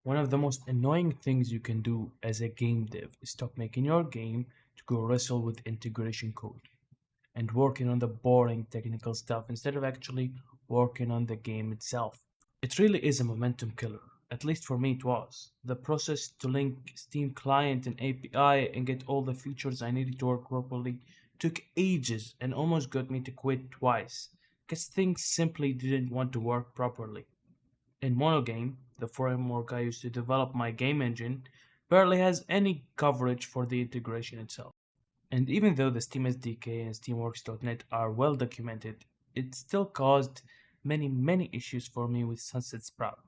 One of the most annoying things you can do as a game dev is stop making your game to go wrestle with integration code and working on the boring technical stuff instead of actually working on the game itself. It really is a momentum killer. At least for me it was. The process to link Steam client and API and get all the features I needed to work properly took ages and almost got me to quit twice, because things simply didn't want to work properly. In MonoGame, the framework I used to develop my game engine, barely has any coverage for the integration itself. And even though the Steam SDK and Steamworks.net are well documented, it still caused many issues for me with Sunset Sprout,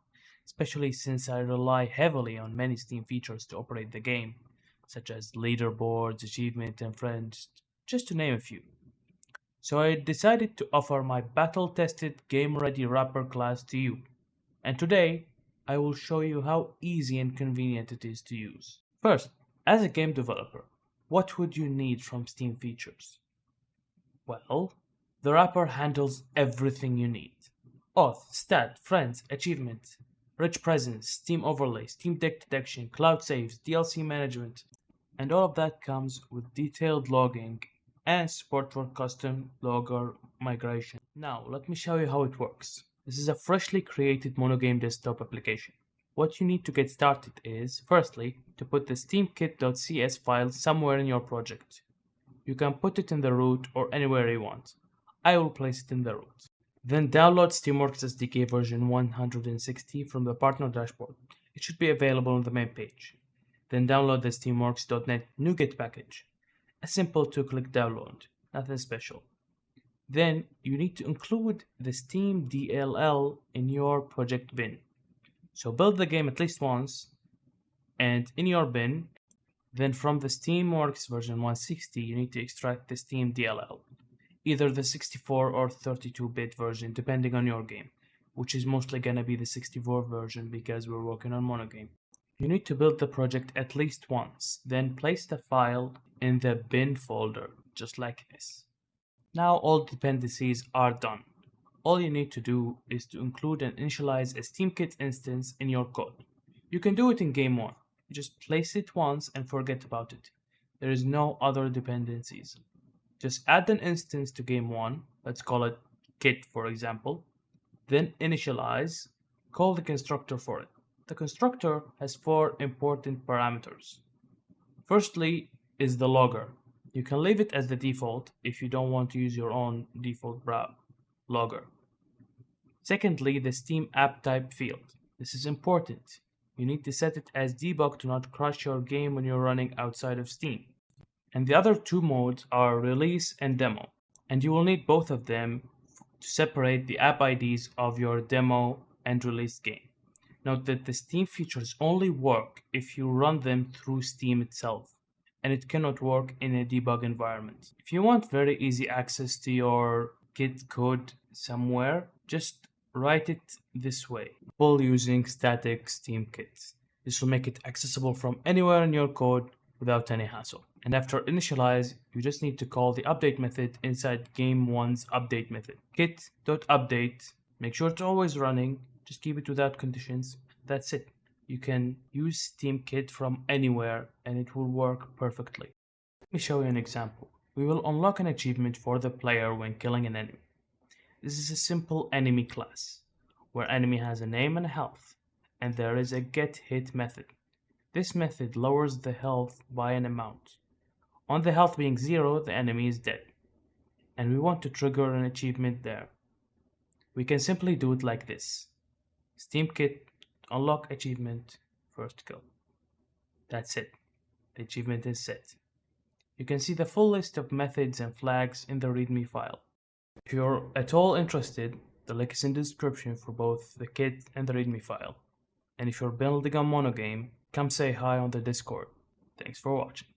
especially since I rely heavily on many Steam features to operate the game, such as leaderboards, achievement, and friends, just to name a few. So I decided to offer my battle-tested game-ready wrapper class to you. And today, I will show you how easy and convenient it is to use. First, as a game developer, what would you need from Steam features? Well, the wrapper handles everything you need. Auth, stat, friends, achievement, rich presence, Steam overlay, Steam deck detection, cloud saves, DLC management, and all of that comes with detailed logging and support for custom logger migration. Now, let me show you how it works. This is a freshly created MonoGame desktop application. What you need to get started is, firstly, to put the SteamKit.cs file somewhere in your project. You can put it in the root or anywhere you want. I will place it in the root. Then download Steamworks SDK version 160 from the partner dashboard. It should be available on the main page. Then download the Steamworks.net NuGet package. A simple 2-click download, nothing special. Then you need to include the Steam DLL in your project bin. So build the game at least once, and in your bin, then from the Steamworks version 160, you need to extract the Steam DLL, either the 64 or 32-bit version, depending on your game, which is mostly gonna be the 64 version because we're working on MonoGame. You need to build the project at least once, then place the file in the bin folder, just like this. Now all dependencies are done. All you need to do is to include and initialize a SteamKit instance in your code. You can do it in game 1. Just place it once and forget about it. There is no other dependencies. Just add an instance to game 1, let's call it kit for example, then initialize, call the constructor for it. The constructor has 4 important parameters. Firstly is the logger. You can leave it as the default if you don't want to use your own default logger. Secondly, the Steam app type field. This is important. You need to set it as debug to not crash your game when you're running outside of Steam. And the other 2 modes are release and demo. And you will need both of them to separate the app IDs of your demo and release game. Note that the Steam features only work if you run them through Steam itself, and it cannot work in a debug environment. If you want very easy access to your Kit code somewhere, just write it this way. Pull using static SteamKit. This will make it accessible from anywhere in your code without any hassle. And after initialize, you just need to call the update method inside game 1's update method. Kit.update, make sure it's always running, just keep it without conditions. That's it. You can use SteamKit from anywhere and it will work perfectly. Let me show you an example. We will unlock an achievement for the player when killing an enemy. This is a simple enemy class, where enemy has a name and a health, and there is a getHit method. This method lowers the health by an amount. On the health being 0, the enemy is dead, and we want to trigger an achievement there. We can simply do it like this. SteamKit, unlock achievement, first kill. That's it. The achievement is set. You can see the full list of methods and flags in the README file. If you're at all interested, the link is in the description for both the kit and the README file. And if you're building a MonoGame, come say hi on the Discord. Thanks for watching.